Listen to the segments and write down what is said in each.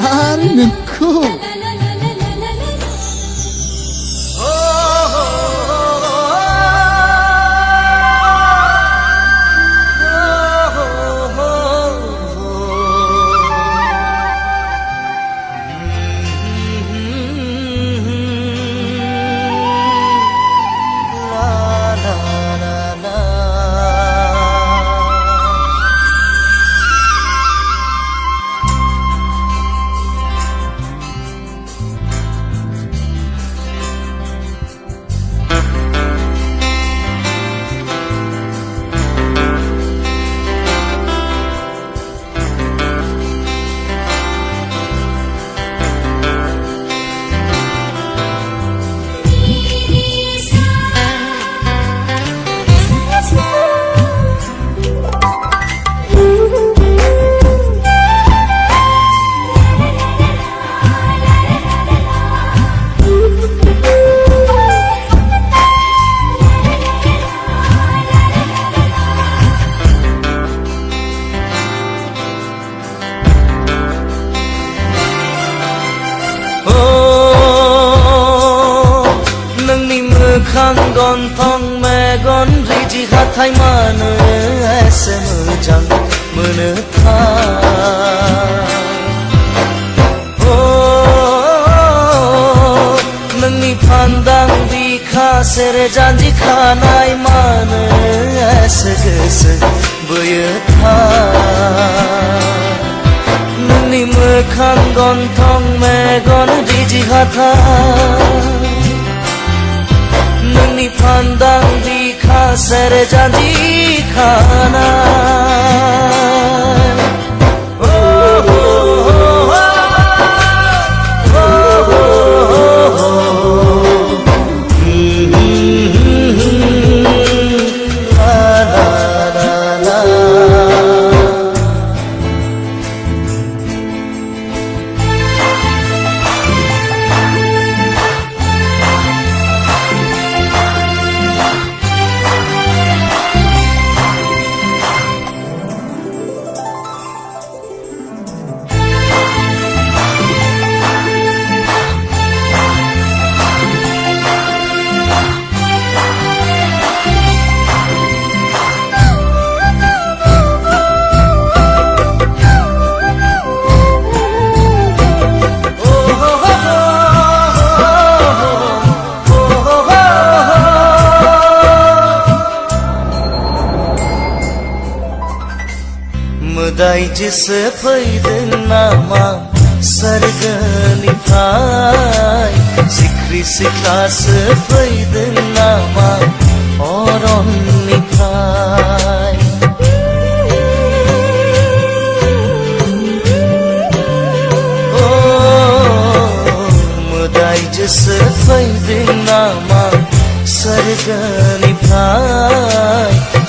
आरो नोंखौ गन्थं मेगन रिजि हाथाय मानो एसे मोजां मोनोथाय नोंनि फान्दां बिखा सेरे जानजि खानाय मानो एसे गोसो बोयोथाय नोंनि मोखां गन्थं मेगन रिजि हाथाय नोंनि फान्दां बिखा सेरे जानजि खानाय मोदायजोसो फैदों नामा सोरगोनिफ्राय सिख्रि सिख्लासो फैदों नामा अरननिफ्राय मोदायजोसो फैदों नामा सोरगोनिफ्राय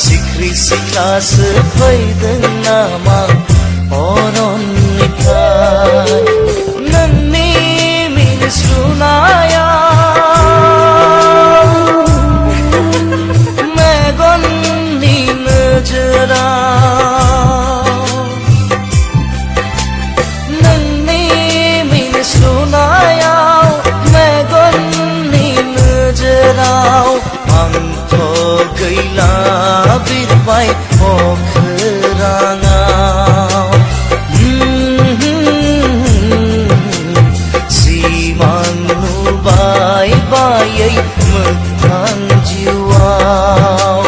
सिख्रि सिख्लासो फैदों नामा अरननिफ्राय नोंनि मिनिस्लुनायाव मेगननि नोजोराव नोंनि मिनिस्लुनायाव मेगननि नोजोराव आंथ' गैला बिरबाय अख्राङाव सिमां नुबाय बायै मोगथां जिउआव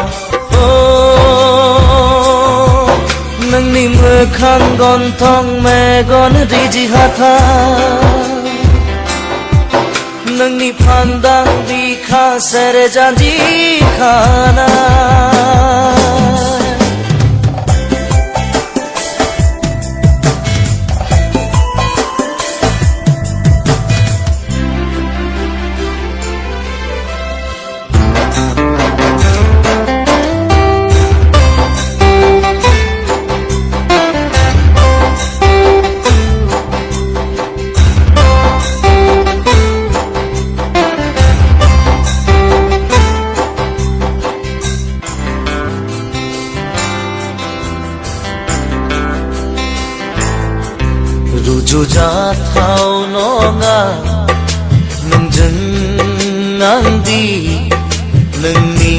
नोंनि मोखां गन्थं मेगन रिजि हाथाय नोंनि फान्दां बिखा सेरे जानजि खानाय रुजुजाथाव नङा नोंजों आंदि नोंनि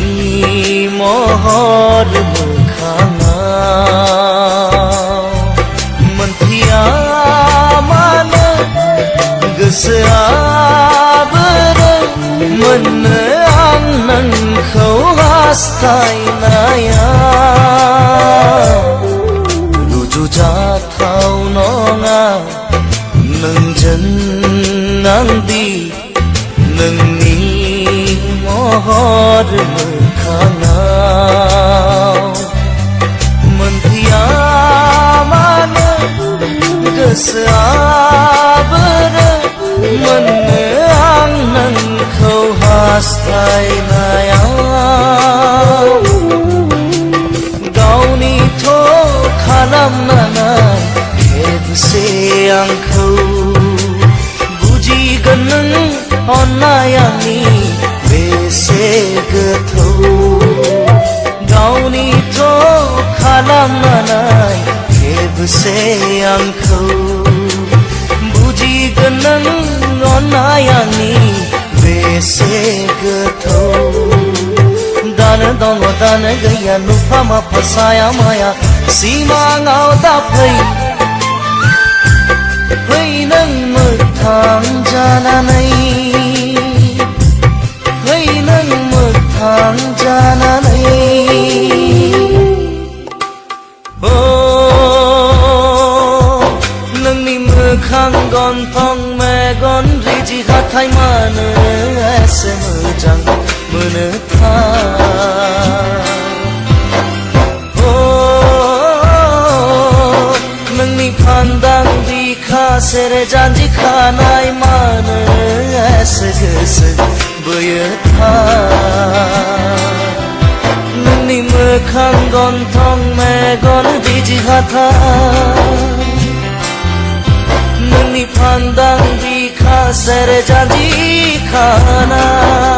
महर मोखाङाव मोनथिया मानो गोसोआ बोरो मोननो आं नोंखौ हास्थायनाया रुजुजाथाव नङा नोंजों आंदि नोंनि महर मोखाङाव मोनथिया मानो गोसोआ बोरो मोननो आं नोंखौ हास्थायनाया गावनिथ' खालामनानै खेबसे आंखौ बुजिगोन नों अननाय आंनि बेसे गोथौ गावनिथ' खालामनानै खेबसे आंखौ बुजिगोन नों अननाय आंनि बेसे गोथौ दानो दङ दानो गैया नुफा माफा साया माया सिमाङाव दा फै नों मोगथां जानानै फै नों मोगथां जानानै नोंनि मोखां गन्थं मेगन रिजि हाथाय मानो एसे मोजां मोनो नोंनि फान्दां बिखा सेरे जानजि खानाय मानो एसे गोसो बोयो नोंनि मोखां गन्थं मेगन रिजि हाथाय नोंनि फान्दां बिखा सेरे जानजि खानाय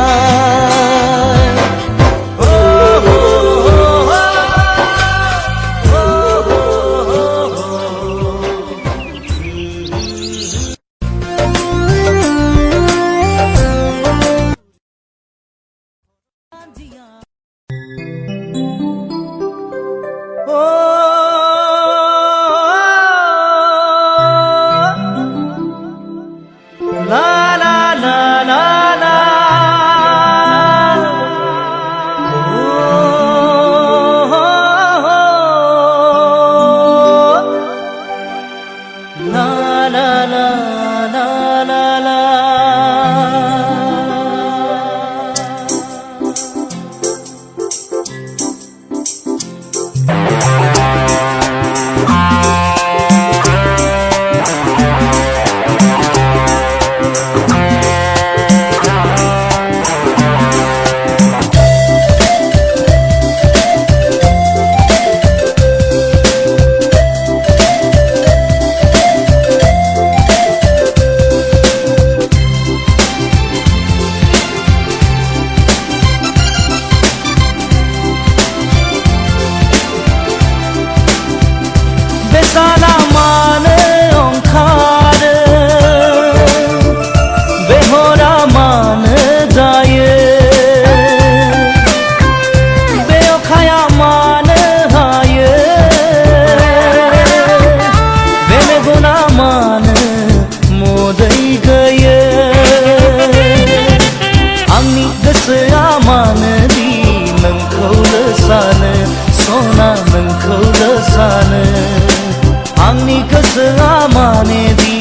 आंनि गोसोआ मानेदि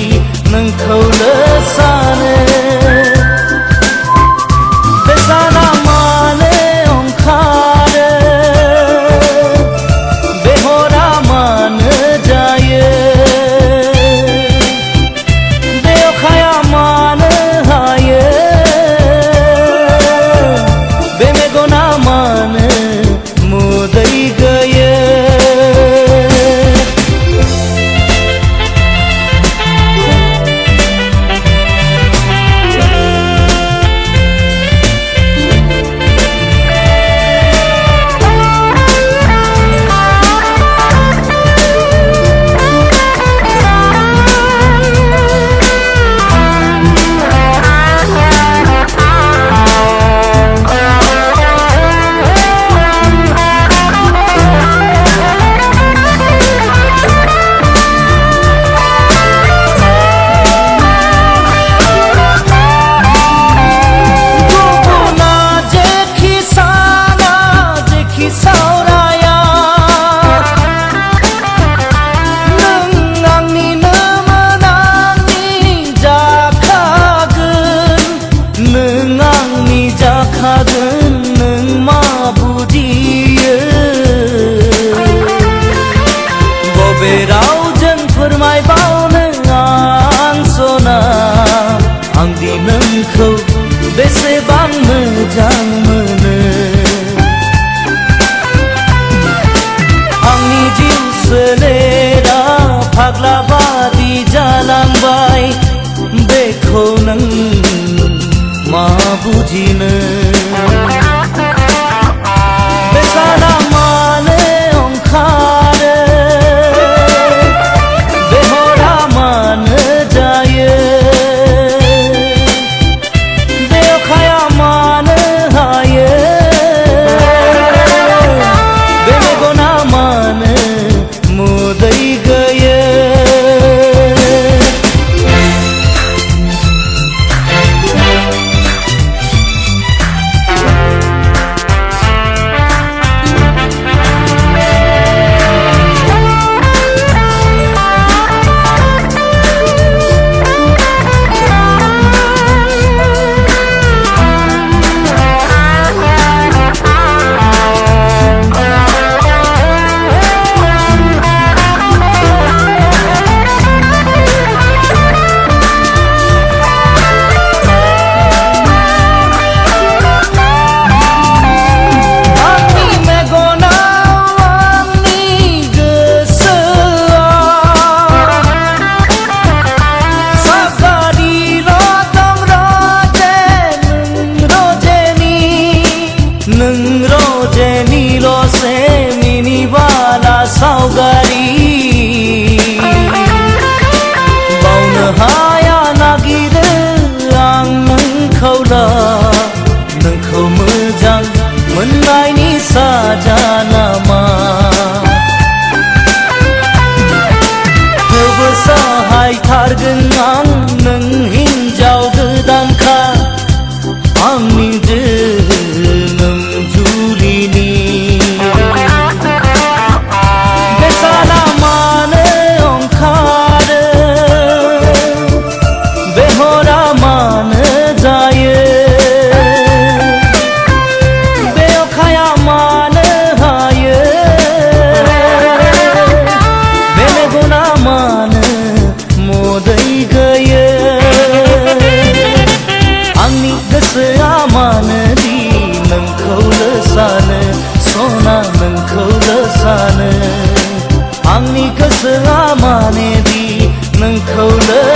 नोंखौनो सानो बेसाना मानो ओंखारो बेहरा मानो जायो बे अखाया मानो हायो बे मेगना मानो मोदै गयो बबे रावजों फोरमायबावनो आं सना आंदि नोंखौ बेसेबां मोजां मोनो आंनि जिउ सोलेरा फाग्ला बादि जालांबाय बेखौ नों मा बुजिनो बेसाना मानो ओंखारो बेहरा मानो जायो बे अखाया मानो हायो बे मेगना मानो मोदै गयो सावगारि बावनो हाया नागिरो आं नोंखौ मोजां मोननायनि साजा नामा थेवबो सहायथारगोन आं नों हिन्जाव गोदानखा आंनि जोनोम जुलिनि सना नोंखौल' सानो आंनि गोसोआ मानेदि नोंखौल'